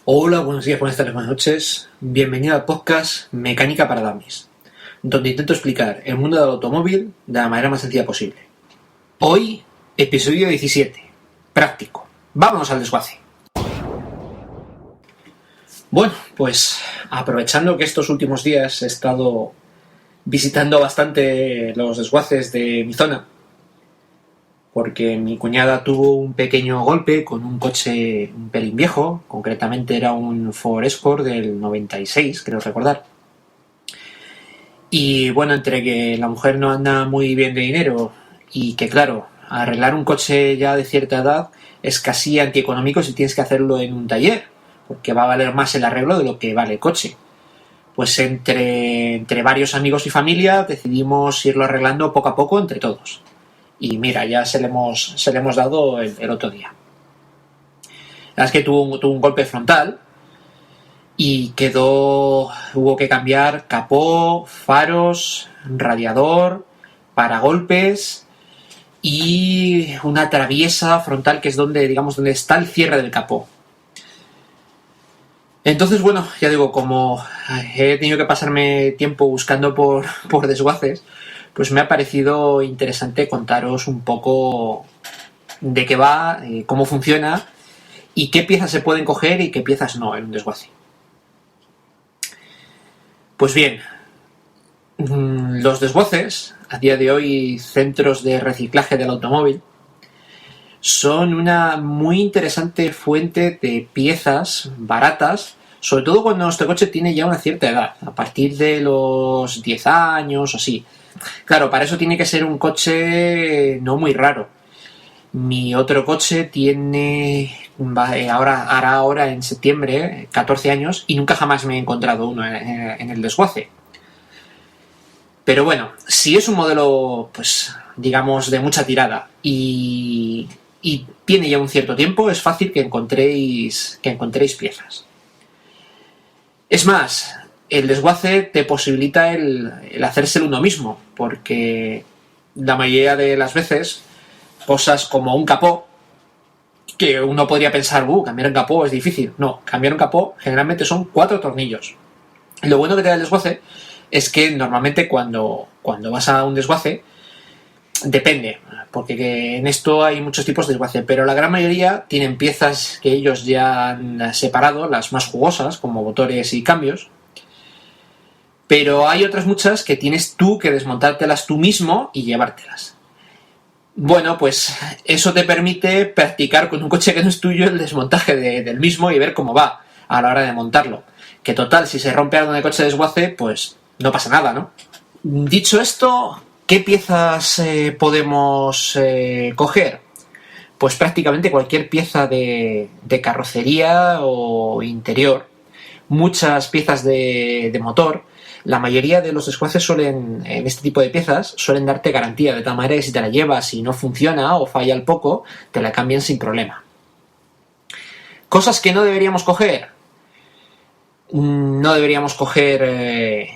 Hola, buenos días, buenas tardes, buenas noches. Bienvenido al podcast Mecánica para Dummies, donde intento explicar el mundo del automóvil de la manera más sencilla posible. Hoy, episodio 17, práctico. Vámonos al desguace. Bueno, pues aprovechando que estos últimos días he estado visitando bastante los desguaces de mi zona, porque mi cuñada tuvo un pequeño golpe con un coche un pelín viejo, concretamente era un Ford Escort del 96, creo recordar. Y bueno, entre que la mujer no anda muy bien de dinero y que claro, arreglar un coche ya de cierta edad es casi antieconómico si tienes que hacerlo en un taller, porque va a valer más el arreglo de lo que vale el coche. Pues entre varios amigos y familia decidimos irlo arreglando poco a poco entre todos. Y mira, ya se le hemos dado el otro día. La verdad es que tuvo un golpe frontal y hubo que cambiar capó, faros, radiador, paragolpes y una traviesa frontal que es donde está el cierre del capó. Entonces, bueno, ya digo, como he tenido que pasarme tiempo buscando por desguaces, pues me ha parecido interesante contaros un poco de qué va, cómo funciona y qué piezas se pueden coger y qué piezas no en un desguace. Pues bien, los desguaces, a día de hoy centros de reciclaje del automóvil, son una muy interesante fuente de piezas baratas, sobre todo cuando nuestro coche tiene ya una cierta edad, a partir de los 10 años o así. Claro, para eso tiene que ser un coche no muy raro. Mi otro coche hará ahora en septiembre 14 años y nunca jamás me he encontrado uno en el desguace. Pero bueno, si es un modelo, pues digamos, de mucha tirada y tiene ya un cierto tiempo, es fácil que encontréis piezas. Es más, el desguace te posibilita el hacérselo uno mismo, porque la mayoría de las veces cosas como un capó, que uno podría pensar, cambiar un capó es difícil. No, cambiar un capó generalmente son 4 tornillos. Lo bueno que te da el desguace es que normalmente cuando vas a un desguace, depende, porque en esto hay muchos tipos de desguace, pero la gran mayoría tienen piezas que ellos ya han separado, las más jugosas, como motores y cambios, pero hay otras muchas que tienes tú que desmontártelas tú mismo y llevártelas. Bueno, pues eso te permite practicar con un coche que no es tuyo el desmontaje del mismo y ver cómo va a la hora de montarlo. Que total, si se rompe algo en el coche de desguace, pues no pasa nada, ¿no? Dicho esto, ¿qué piezas podemos coger? Pues prácticamente cualquier pieza de carrocería o interior. Muchas piezas de motor. La mayoría de los desguaces en este tipo de piezas suelen darte garantía, de tal manera que si te la llevas y no funciona o falla al poco, te la cambian sin problema. Cosas que no deberíamos coger. No deberíamos coger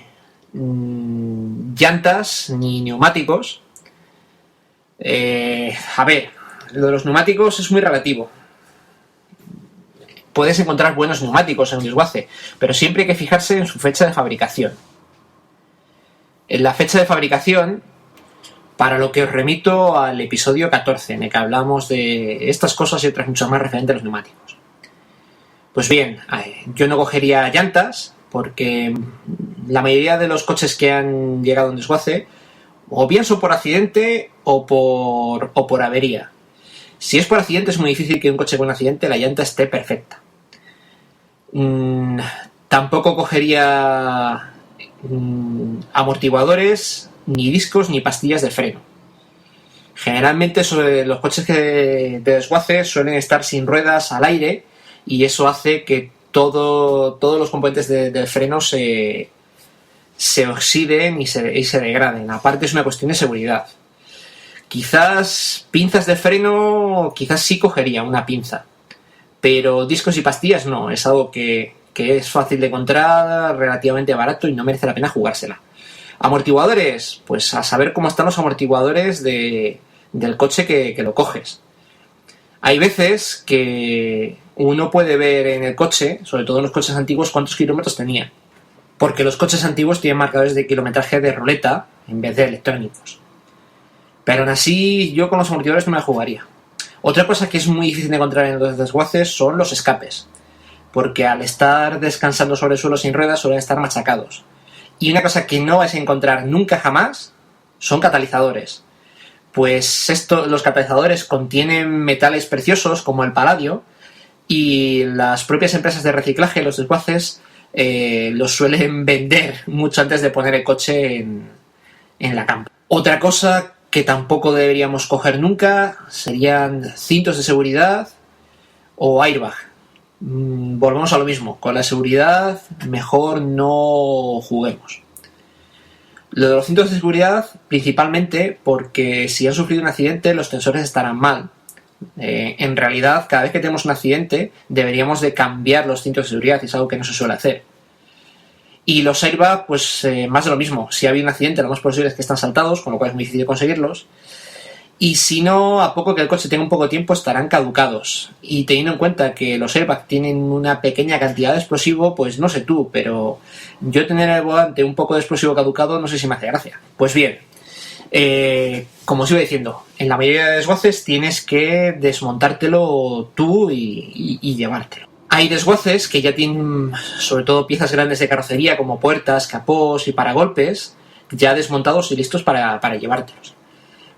llantas ni neumáticos. A ver, lo de los neumáticos es muy relativo. Puedes encontrar buenos neumáticos en un desguace, pero siempre hay que fijarse en su fecha de fabricación. En la fecha de fabricación, para lo que os remito al episodio 14, en el que hablamos de estas cosas y otras muchas más referentes a los neumáticos. Pues bien, yo no cogería llantas, porque la mayoría de los coches que han llegado a un desguace, o bien son por accidente o por avería. Si es por accidente, es muy difícil que un coche con accidente la llanta esté perfecta. Tampoco cogería amortiguadores, ni discos, ni pastillas de freno. Generalmente los coches de desguace suelen estar sin ruedas al aire y eso hace que todos los componentes del freno se oxiden y se degraden. Aparte es una cuestión de seguridad. Quizás pinzas de freno, quizás sí cogería una pinza, pero discos y pastillas no, es algo que es fácil de encontrar, relativamente barato y no merece la pena jugársela. Amortiguadores, pues a saber cómo están los amortiguadores del coche que lo coges. Hay veces que uno puede ver en el coche, sobre todo en los coches antiguos, cuántos kilómetros tenía. Porque los coches antiguos tienen marcadores de kilometraje de ruleta en vez de electrónicos. Pero aún así, yo con los amortiguadores no me la jugaría. Otra cosa que es muy difícil de encontrar en los desguaces son los escapes. Porque al estar descansando sobre el suelo sin ruedas suelen estar machacados. Y una cosa que no vais a encontrar nunca jamás son catalizadores. Pues los catalizadores contienen metales preciosos como el paladio y las propias empresas de reciclaje, los desguaces, los suelen vender mucho antes de poner el coche en la campa. Otra cosa que tampoco deberíamos coger nunca serían cintos de seguridad o airbag. Volvemos a lo mismo, con la seguridad mejor no juguemos. Lo de los cintos de seguridad principalmente porque si han sufrido un accidente los tensores estarán mal. En realidad, cada vez que tenemos un accidente deberíamos de cambiar los cintos de seguridad y es algo que no se suele hacer. Y los airbag, pues más de lo mismo. Si ha habido un accidente, lo más posible es que están saltados, con lo cual es muy difícil conseguirlos. Y si no, a poco que el coche tenga un poco de tiempo, estarán caducados. Y teniendo en cuenta que los airbags tienen una pequeña cantidad de explosivo, pues no sé tú, pero yo tener el volante un poco de explosivo caducado no sé si me hace gracia. Pues bien, como os iba diciendo, en la mayoría de desguaces tienes que desmontártelo tú y llevártelo. Hay desguaces que ya tienen sobre todo piezas grandes de carrocería como puertas, capós y paragolpes ya desmontados y listos para llevártelos.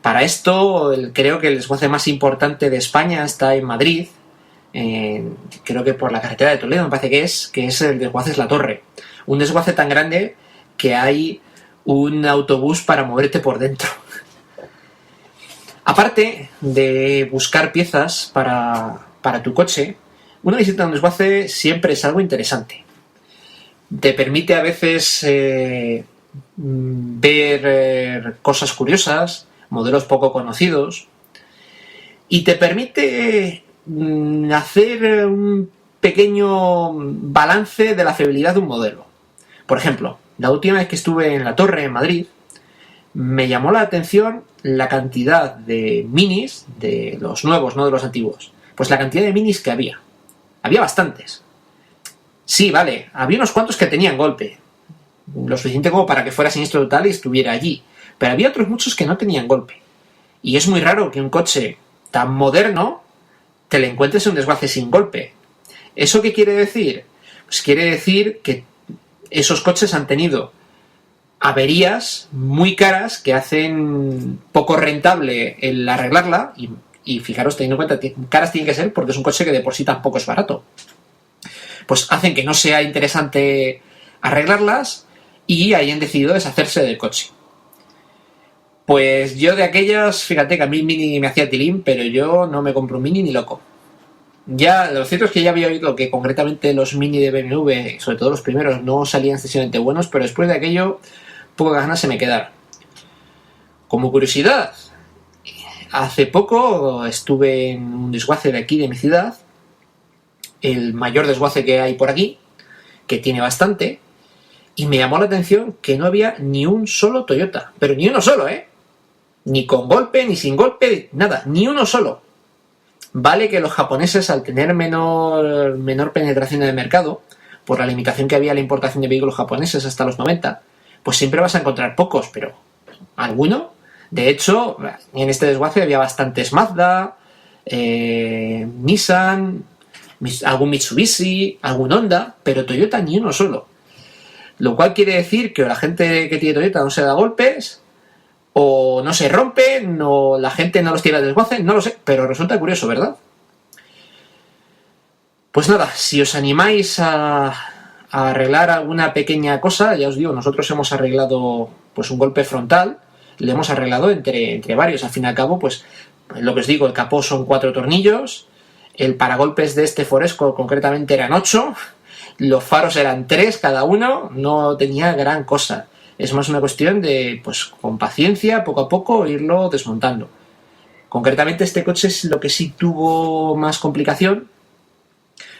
Para esto creo que el desguace más importante de España está en Madrid, creo que por la carretera de Toledo me parece que es el desguace La Torre. Un desguace tan grande que hay un autobús para moverte por dentro. Aparte de buscar piezas para tu coche, una visita a un desguace siempre es algo interesante. Te permite a veces ver cosas curiosas, modelos poco conocidos, y te permite hacer un pequeño balance de la fiabilidad de un modelo. Por ejemplo, la última vez que estuve en La Torre, en Madrid, me llamó la atención la cantidad de minis, de los nuevos, no de los antiguos, pues la cantidad de minis que había. Había bastantes. Sí, vale, había unos cuantos que tenían golpe, lo suficiente como para que fuera siniestro total y estuviera allí. Pero había otros muchos que no tenían golpe. Y es muy raro que un coche tan moderno te le encuentres en un desguace sin golpe. ¿Eso qué quiere decir? Pues quiere decir que esos coches han tenido averías muy caras que hacen poco rentable el arreglarla. Y fijaros, teniendo en cuenta que caras tienen que ser porque es un coche que de por sí tampoco es barato. Pues hacen que no sea interesante arreglarlas y hayan decidido deshacerse del coche. Pues yo de aquellas, fíjate que a mí el Mini me hacía tilín, pero yo no me compro un Mini ni loco. Ya, lo cierto es que ya había oído que concretamente los Mini de BMW, sobre todo los primeros, no salían excesivamente buenos, pero después de aquello, pocas ganas se me quedaron. Como curiosidad, hace poco estuve en un desguace de aquí, de mi ciudad, el mayor desguace que hay por aquí, que tiene bastante, y me llamó la atención que no había ni un solo Toyota, pero ni uno solo, ni con golpe, ni sin golpe, nada, ni uno solo. Vale que los japoneses, al tener menor penetración en el mercado, por la limitación que había a la importación de vehículos japoneses hasta los 90, pues siempre vas a encontrar pocos, pero ¿alguno? De hecho, en este desguace había bastantes Mazda, Nissan, algún Mitsubishi, algún Honda, pero Toyota ni uno solo. Lo cual quiere decir que la gente que tiene Toyota no se da golpes, o no se rompen, o la gente no los tira al desguace, no lo sé, pero resulta curioso, ¿verdad? Pues nada, si os animáis a arreglar alguna pequeña cosa, ya os digo, nosotros hemos arreglado pues un golpe frontal, lo hemos arreglado entre varios, al fin y al cabo, pues lo que os digo, el capó son 4 tornillos, el paragolpes de este Foresco concretamente eran 8, los faros eran 3 cada uno, no tenía gran cosa. Es más una cuestión de, pues con paciencia, poco a poco, irlo desmontando. Concretamente este coche es lo que sí tuvo más complicación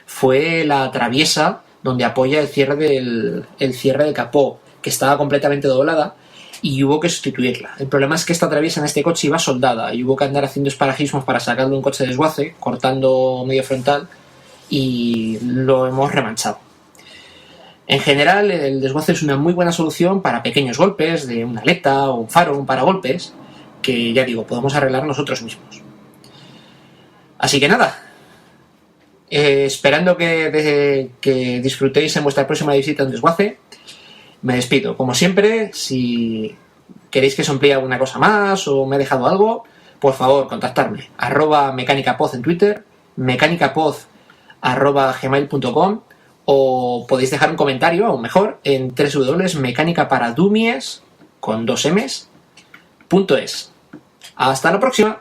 fue la traviesa donde apoya el cierre del capó, que estaba completamente doblada y hubo que sustituirla. El problema es que esta traviesa en este coche iba soldada y hubo que andar haciendo esparajismos para sacarlo de un coche de desguace, cortando medio frontal y lo hemos remanchado. En general, el desguace es una muy buena solución para pequeños golpes de una aleta o un faro, un paragolpes, que ya digo, podemos arreglar nosotros mismos. Así que nada, esperando que disfrutéis en vuestra próxima visita a un desguace, me despido. Como siempre, si queréis que os amplíe alguna cosa más o me he dejado algo, por favor, contactarme. @mecánicapod en Twitter, mecánicapod@gmail.com, o podéis dejar un comentario, aún mejor, en www.mecanicaparadumies.es. Hasta la próxima.